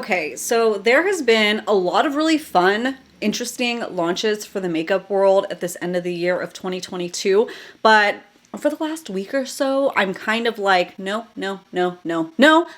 Okay, so there has been a lot of really fun, interesting launches for the makeup world at this end of the year of 2022, but for the last week or so, I'm kind of like, no, I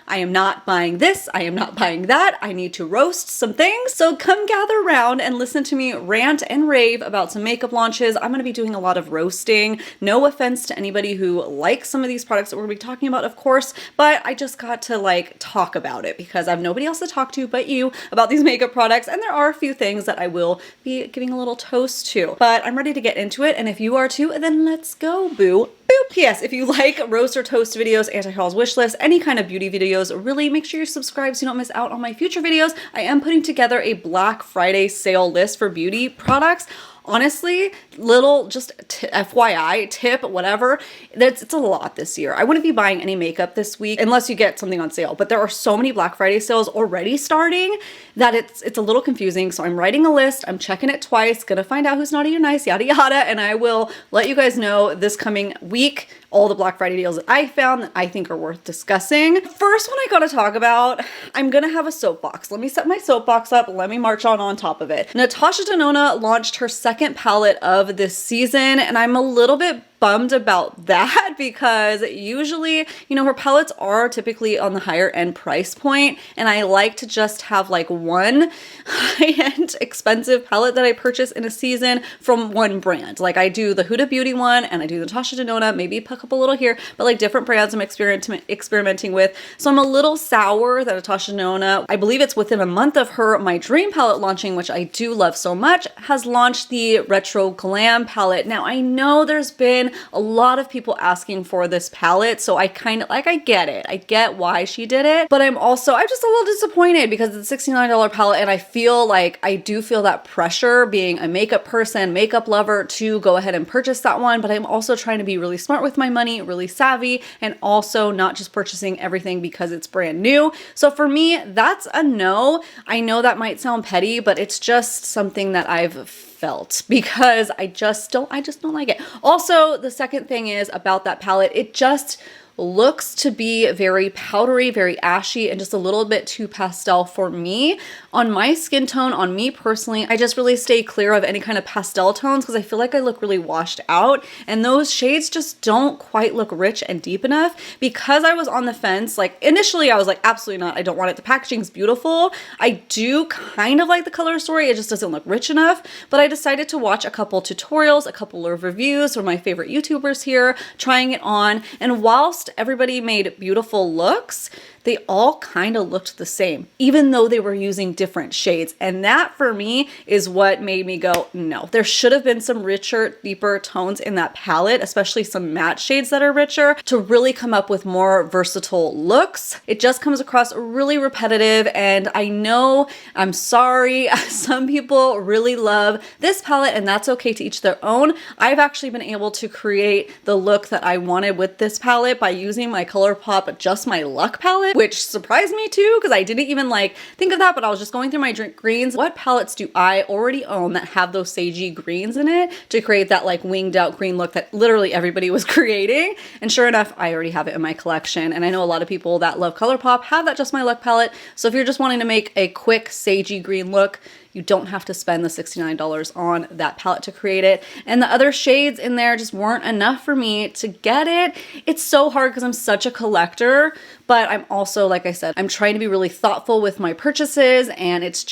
am not buying this. I am not buying that. I need to roast some things. So come gather around and listen to me rant and rave about some makeup launches. I'm going to be doing a lot of roasting. No offense to anybody who likes some of these products that we're going to be talking about, of course, but I just got to like talk about it because I have nobody else to talk to but you about these makeup products. And there are a few things that I will be giving a little toast to, but I'm ready to get into it. And if you are too, then let's go, boo. Boop. Yes, if you like roast or toast videos, anti-hauls, wish lists, any kind of beauty videos, really make sure you're subscribed so you don't miss out on my future videos. I am putting together a Black Friday sale list for beauty products. Honestly, little just FYI, tip, whatever, it's a lot this year. I wouldn't be buying any makeup this week unless you get something on sale, but there are so many Black Friday sales already starting that it's a little confusing. So I'm writing a list, I'm checking it twice, gonna find out who's naughty or nice, yada yada, and I will let you guys know this coming week all the Black Friday deals that I found that I think are worth discussing. First one I gotta talk about, I'm gonna have a soapbox. Let me set my soapbox up, let me march on top of it. Natasha Denona launched her second palette of this season, and I'm a little bit bummed about that because usually, you know, her palettes are typically on the higher end price point, and I like to just have like one high-end expensive palette that I purchase in a season from one brand. Like I do the Huda Beauty one and I do the Natasha Denona, maybe pick up a little here, but like different brands I'm experimenting with. So I'm a little sour that Natasha Denona, I believe it's within a month of her My Dream palette launching, which I do love so much, has launched the Retro Glam palette. Now I know there's been a lot of people asking for this palette, so I kind of like, I get it. I get why she did it, but I'm just a little disappointed because it's a $69 palette, and I feel like I do feel that pressure being a makeup person, makeup lover, to go ahead and purchase that one, but I'm also trying to be really smart with my money, really savvy, and also not just purchasing everything because it's brand new. So for me, that's a no. I know that might sound petty, but it's just something that I've felt because I just don't like it. Also, the second thing is about that palette, it just looks to be very powdery, very ashy, and just a little bit too pastel for me. On my skin tone, on me personally, I just really stay clear of any kind of pastel tones because I feel like I look really washed out, and those shades just don't quite look rich and deep enough. Because I was on the fence, like initially I was like, absolutely not, I don't want it. The packaging's beautiful. I do kind of like the color story, it just doesn't look rich enough, but I decided to watch a couple tutorials, a couple of reviews from my favorite YouTubers here, trying it on, and whilst everybody made beautiful looks, they all kind of looked the same, even though they were using different shades. And that for me is what made me go, no, there should have been some richer, deeper tones in that palette, especially some matte shades that are richer to really come up with more versatile looks. It just comes across really repetitive, and I know, I'm sorry, some people really love this palette, and that's okay, to each their own. I've actually been able to create the look that I wanted with this palette by using my ColourPop Just My Luck palette, which surprised me too because I didn't even like think of that, but I was just going through my greens. What palettes do I already own that have those sagey greens in it to create that like winged out green look that literally everybody was creating? And sure enough, I already have it in my collection, and I know a lot of people that love ColourPop have that Just My Luck palette. So if you're just wanting to make a quick sagey green look, you don't have to spend the $69 on that palette to create it. And the other shades in there just weren't enough for me to get it. It's so hard because I'm such a collector, but I'm also, like I said, I'm trying to be really thoughtful with my purchases, and it's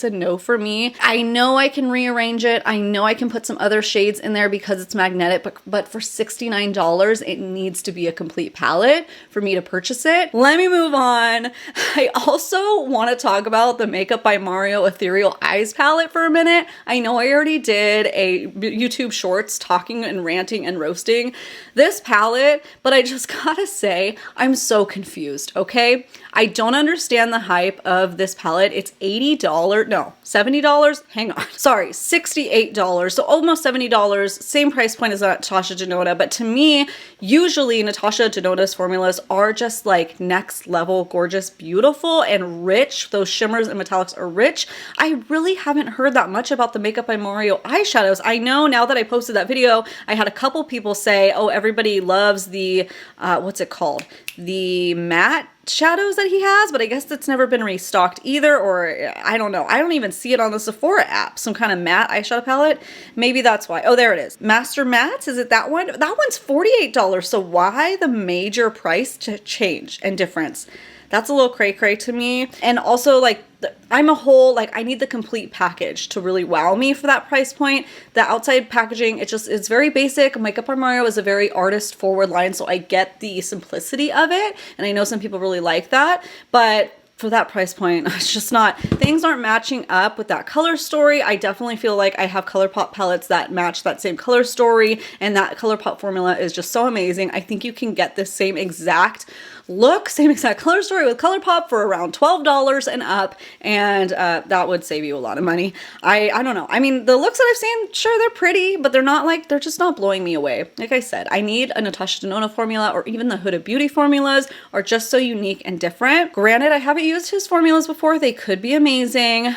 a no for me. I know I can rearrange it. I know I can put some other shades in there because it's magnetic, but for $69, it needs to be a complete palette for me to purchase it. Let me move on. I also want to talk about the Makeup by Mario Ethereal Eyes palette for a minute. I know I already did a YouTube shorts talking and ranting and roasting this palette, but I just gotta say, I'm so confused, okay? I don't understand the hype of this palette. It's $80, no, $70, hang on. Sorry, $68, so almost $70, same price point as Natasha Denona, but to me, usually Natasha Denona's formulas are just like next level, gorgeous, beautiful, and rich. Those shimmers and metallics are rich. I really haven't heard that much about the Makeup by Mario eyeshadows. I know now that I posted that video, I had a couple people say, oh, everybody loves the, what's it called? The matte shadows that he has, but I guess it's never been restocked either, or I don't know. I don't even see it on the Sephora app. Some kind of matte eyeshadow palette. Maybe that's why. Oh, there it is. Master Mattes, is it that one? That one's $48. So why the major price change and difference? That's a little cray-cray to me. And also, like, I'm a whole, like, I need the complete package to really wow me for that price point. The outside packaging, it's very basic. Makeup by Mario is a very artist forward line, so I get the simplicity of it. And I know some people really like that, but for that price point, it's just not, things aren't matching up with that color story. I definitely feel like I have ColourPop palettes that match that same color story, and that ColourPop formula is just so amazing. I think you can get this same exact look, same exact color story with ColourPop for around $12 and up, and that would save you a lot of money. I don't know. I mean, the looks that I've seen, sure, they're pretty, but they're not like, they're just not blowing me away. Like I said, I need a Natasha Denona formula, or even the Huda Beauty formulas are just so unique and different. Granted, I haven't used his formulas before. They could be amazing,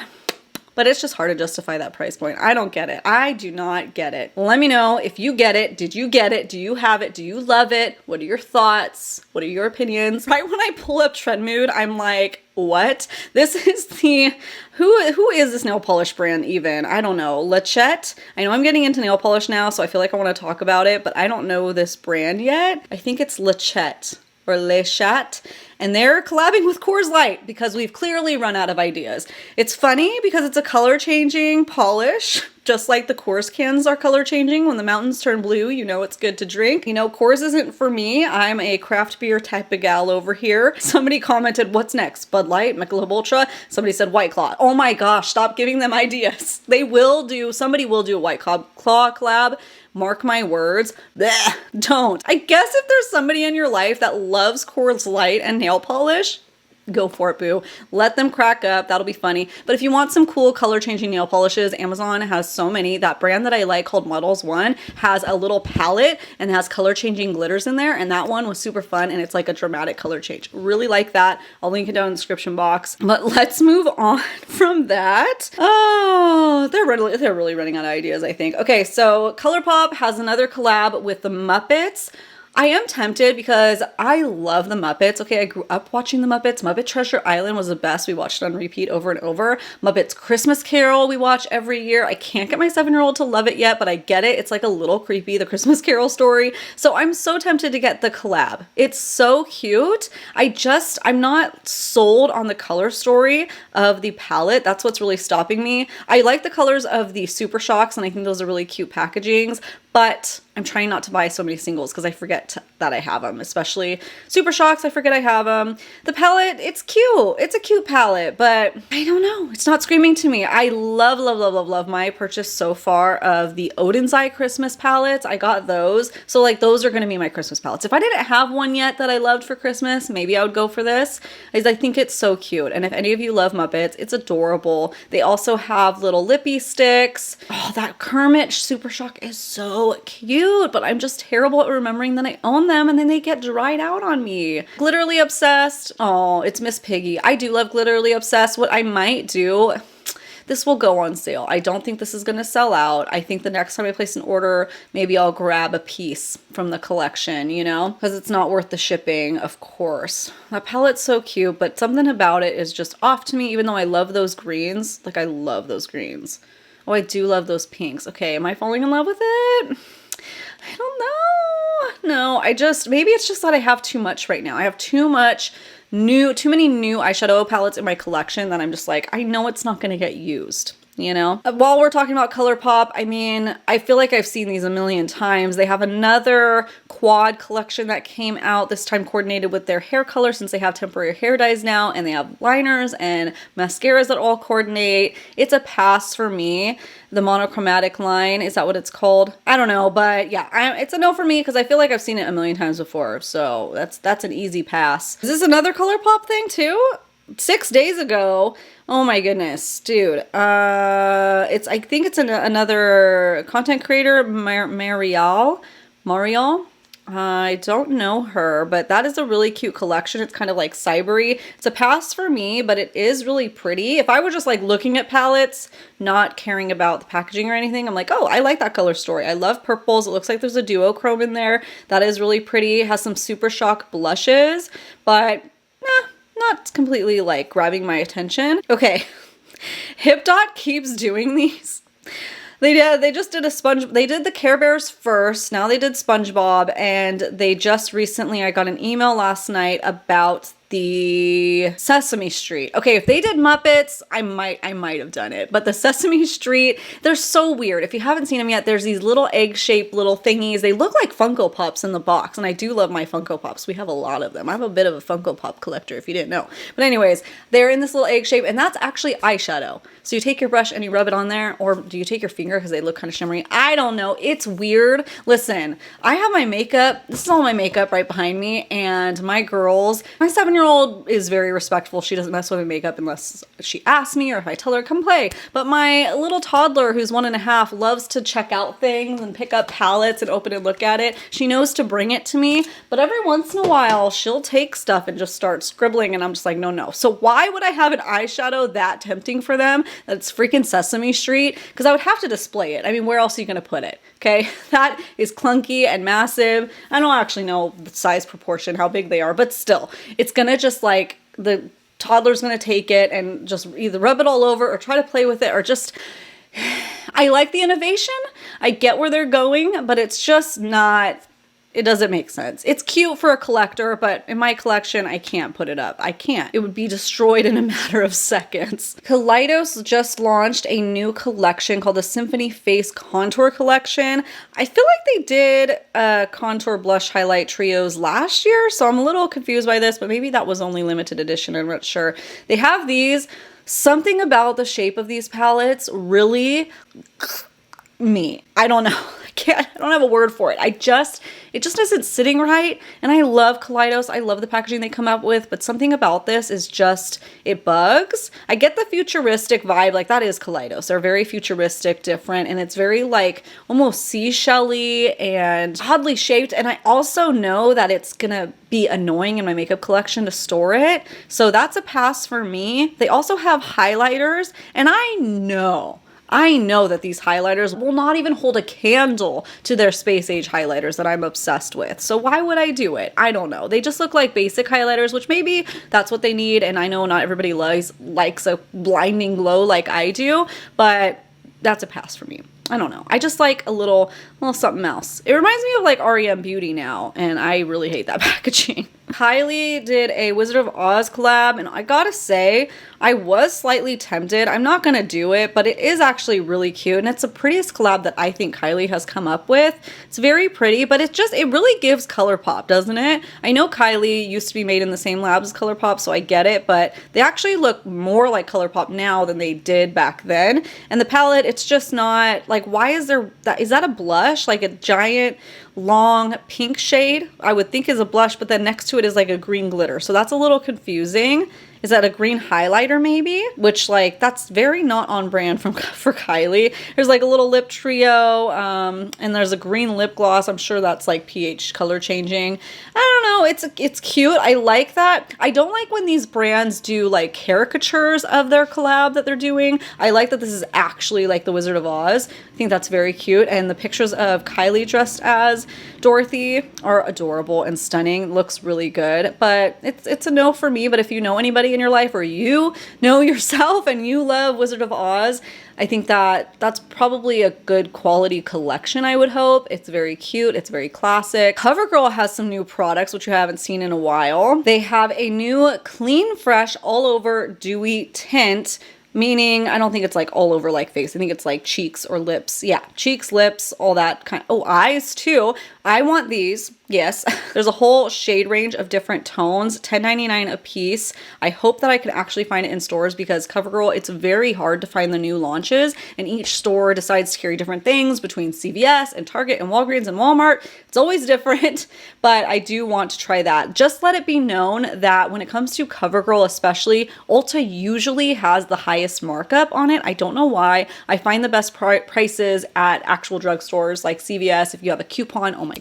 but it's just hard to justify that price point. I don't get it. I do not get it. Let me know if you get it. Did you get it? Do you have it? Do you love it? What are your thoughts? What are your opinions? Right when I pull up Trend Mood, I'm like, what? This is the, who is this nail polish brand even? I don't know. Lachette? I know I'm getting into nail polish now, so I feel like I want to talk about it, but I don't know this brand yet. I think it's Lachette or Lachette, and they're collabing with Coors Light because we've clearly run out of ideas. It's funny because it's a color changing polish, just like the Coors cans are color changing. When the mountains turn blue, you know it's good to drink. You know, Coors isn't for me. I'm a craft beer type of gal over here. Somebody commented, what's next? Bud Light, Michelob Ultra? Somebody said White Claw. Oh my gosh, stop giving them ideas. They will do, somebody will do a White Claw collab. Mark my words. Blech, don't. I guess if there's somebody in your life that loves Coors Light and nail polish, go for it, boo. Let them crack up. That'll be funny. But if you want some cool color changing nail polishes, Amazon has so many. That brand that I like called Models One has a little palette and has color changing glitters in there. And that one was super fun. And it's like a dramatic color change. Really like that. I'll link it down in the description box. But let's move on from that. Oh, they're really running out of ideas, I think. Okay, so ColourPop has another collab with the Muppets. I am tempted because I love the Muppets. Okay, I grew up watching the Muppets. Muppet Treasure Island was the best. We watched it on repeat over and over. Muppets Christmas Carol we watch every year. I can't get my 7-year-old to love it yet, but I get it. It's like a little creepy, the Christmas Carol story. So I'm so tempted to get the collab. It's so cute. I'm not sold on the color story of the palette. That's what's really stopping me. I like the colors of the Super Shocks, and I think those are really cute packagings, but I'm trying not to buy so many singles because I forget that I have them, especially Super Shocks. I forget I have them. The palette, it's cute. It's a cute palette, but I don't know. It's not screaming to me. I love, love, love, love, love my purchase so far of the Odin's Eye Christmas palettes. I got those. So like those are going to be my Christmas palettes. If I didn't have one yet that I loved for Christmas, maybe I would go for this. I think it's so cute. And if any of you love Muppets, it's adorable. They also have little lippy sticks. Oh, that Kermit Super Shock is so cute, but I'm just terrible at remembering that I own them and then they get dried out on me. Glitterly Obsessed. Oh, it's Miss Piggy. I do love Glitterly Obsessed. What I might do, this will go on sale. I don't think this is going to sell out. I think the next time I place an order, maybe I'll grab a piece from the collection, you know, because it's not worth the shipping, of course. That palette's so cute, but something about it is just off to me, even though I love those greens. Like, I love those greens. Oh, I do love those pinks. Okay, am I falling in love with it? I don't know. No, maybe it's just that I have too much right now. I have too many new eyeshadow palettes in my collection that I'm just like, I know it's not going to get used. You know, while we're talking about ColourPop, I mean, I feel like I've seen these a million times. They have another quad collection that came out, this time coordinated with their hair color, since they have temporary hair dyes now, and they have liners and mascaras that all coordinate. It's a pass for me. The monochromatic line, is that what it's called? I don't know, but yeah, it's a no for me because I feel like I've seen it a million times before. So that's an easy pass. Is this another ColourPop thing too? 6 days ago. Oh my goodness, dude. I think it's another content creator, Marial. I don't know her, but that is a really cute collection. It's kind of like cybery. It's a pass for me, but it is really pretty. If I were just like looking at palettes, not caring about the packaging or anything, I'm like, oh, I like that color story. I love purples. It looks like there's a duochrome in there. That is really pretty. It has some Super Shock blushes, but not completely like grabbing my attention. Okay, HipDot keeps doing these. They just did they did the Care Bears first, now they did SpongeBob, and they just recently, I got an email last night about the Sesame Street. Okay, if they did Muppets, I might have done it. But the Sesame Street, they're so weird. If you haven't seen them yet, there's these little egg-shaped little thingies. They look like Funko Pops in the box, and I do love my Funko Pops. We have a lot of them. I'm a bit of a Funko Pop collector, if you didn't know. But anyways, they're in this little egg shape, and that's actually eyeshadow. So you take your brush and you rub it on there, or do you take your finger because they look kind of shimmery? I don't know. It's weird. Listen, I have my makeup. This is all my makeup right behind me, and my girls, my 7-year-old is very respectful. She doesn't mess with my makeup unless she asks me or if I tell her come play. But my little toddler, who's 1.5, loves to check out things and pick up palettes and open and look at it. She knows to bring it to me, but every once in a while she'll take stuff and just start scribbling, and I'm just like, no. So why would I have an eyeshadow that tempting for them? That's freaking Sesame Street, because I would have to display it. I mean, where else are you going to put it? Okay, that is clunky and massive. I don't actually know the size proportion, how big they are, but still, it's going to just like, the toddler's going to take it and just either rub it all over or try to play with it, or just, I like the innovation. I get where they're going, but it's just not, it doesn't make sense. It's cute for a collector, but in my collection, I can't put it up. I can't. It would be destroyed in a matter of seconds. Kaleidos just launched a new collection called the Symphony Face Contour Collection. I feel like they did contour blush highlight trios last year, so I'm a little confused by this, but maybe that was only limited edition. I'm not sure. They have these. Something about the shape of these palettes really me. I don't know. I don't have a word for it. It just isn't sitting right. And I love Kaleidos. I love the packaging they come up with, but something about this is just, it bugs. I get the futuristic vibe, like that is Kaleidos. They're very futuristic, different, and it's very like almost seashell-y and oddly shaped. And I also know that it's gonna be annoying in my makeup collection to store it. So that's a pass for me. They also have highlighters, and I know that these highlighters will not even hold a candle to their space age highlighters that I'm obsessed with. So why would I do it? I don't know. They just look like basic highlighters, which maybe that's what they need. And I know not everybody likes a blinding glow like I do, but that's a pass for me. I don't know. I just like a little something else. It reminds me of like REM Beauty now, and I really hate that packaging. Kylie did a Wizard of Oz collab, and I gotta say, I was slightly tempted. I'm not gonna do it, but it is actually really cute, and it's the prettiest collab that I think Kylie has come up with. It's very pretty, but it really gives ColourPop, doesn't it? I know Kylie used to be made in the same labs as ColourPop, so I get it, but they actually look more like ColourPop now than they did back then. And the palette, it's just not, like, why is that a blush? Like a giant long pink shade, I would think is a blush, but then next to it is like a green glitter. So that's a little confusing. Is that a green highlighter maybe? Which like, that's very not on brand for Kylie. There's like a little lip trio, and there's a green lip gloss. I'm sure that's like pH color changing. I don't know, it's cute. I like that. I don't like when these brands do like caricatures of their collab that they're doing. I like that this is actually like the Wizard of Oz. I think that's very cute. And the pictures of Kylie dressed as Dorothy are adorable and stunning. Looks really good, but it's a no for me. But if you know anybody in your life, or you know yourself and you love Wizard of Oz, I think that's probably a good quality collection, I would hope. It's very cute. It's very classic. CoverGirl has some new products, which you haven't seen in a while. They have a new clean, fresh, all over dewy tint, meaning I don't think it's like all over like face. I think it's like cheeks or lips. Yeah, cheeks, lips, all that kind. Oh, eyes too. I want these. Yes, there's a whole shade range of different tones, $10.99 a piece. I hope that I can actually find it in stores, because CoverGirl, it's very hard to find the new launches, and each store decides to carry different things between CVS and Target and Walgreens and Walmart. It's always different, but I do want to try that. Just let it be known that when it comes to CoverGirl especially, Ulta usually has the highest markup on it. I don't know why. I find the best prices at actual drugstores like CVS. If you have a coupon, oh my,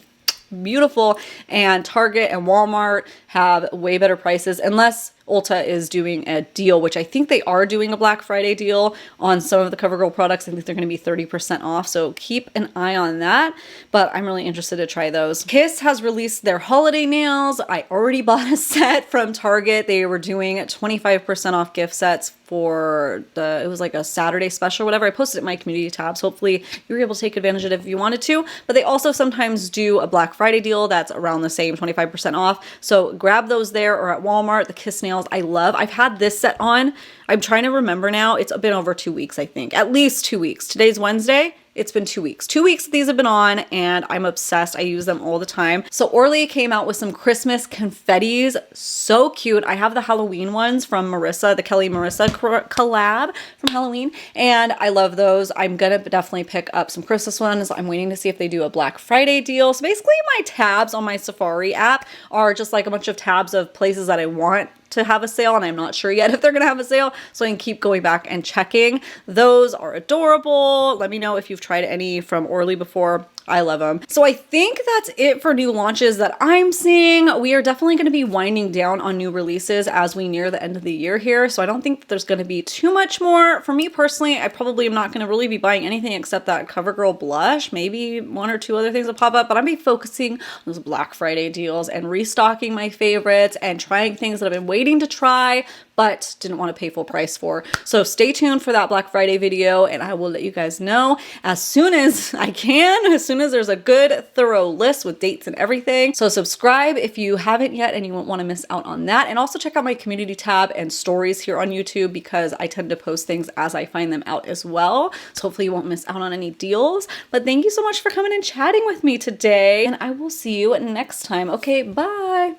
beautiful. And Target and Walmart have way better prices, unless Ulta is doing a deal, which I think they are doing a Black Friday deal on some of the CoverGirl products. I think they're going to be 30% off, so keep an eye on that, but I'm really interested to try those. Kiss has released their holiday nails. I already bought a set from Target. They were doing 25% off gift sets for it was like a Saturday special or whatever. I posted it in my community tabs. Hopefully you were able to take advantage of it if you wanted to, but they also sometimes do a Black Friday deal that's around the same 25% off. So grab those there or at Walmart. The Kiss nails I love. I've had this set on. I'm trying to remember now. It's been over 2 weeks, I think. At least 2 weeks. Today's Wednesday. It's been 2 weeks. 2 weeks these have been on and I'm obsessed. I use them all the time. So Orly came out with some Christmas confettis. So cute. I have the Halloween ones from Marissa, the Kelly Marissa collab from Halloween. And I love those. I'm gonna definitely pick up some Christmas ones. I'm waiting to see if they do a Black Friday deal. So basically my tabs on my Safari app are just like a bunch of tabs of places that I want to have a sale, and I'm not sure yet if they're gonna have a sale, so I can keep going back and checking. Those are adorable. Let me know if you've tried any from Orly before. I love them. So I think that's it for new launches that I'm seeing. We are definitely going to be winding down on new releases as we near the end of the year here. So I don't think that there's going to be too much more. For me personally, I probably am not going to really be buying anything except that CoverGirl blush, maybe 1 or 2 other things will pop up, but I'll be focusing on those Black Friday deals and restocking my favorites and trying things that I've been waiting to try, but didn't want to pay full price for. So stay tuned for that Black Friday video and I will let you guys know as soon as I can, as soon as there's a good thorough list with dates and everything. So subscribe if you haven't yet and you won't want to miss out on that. And also check out my community tab and stories here on YouTube because I tend to post things as I find them out as well. So hopefully you won't miss out on any deals. But thank you so much for coming and chatting with me today and I will see you next time. Okay, bye.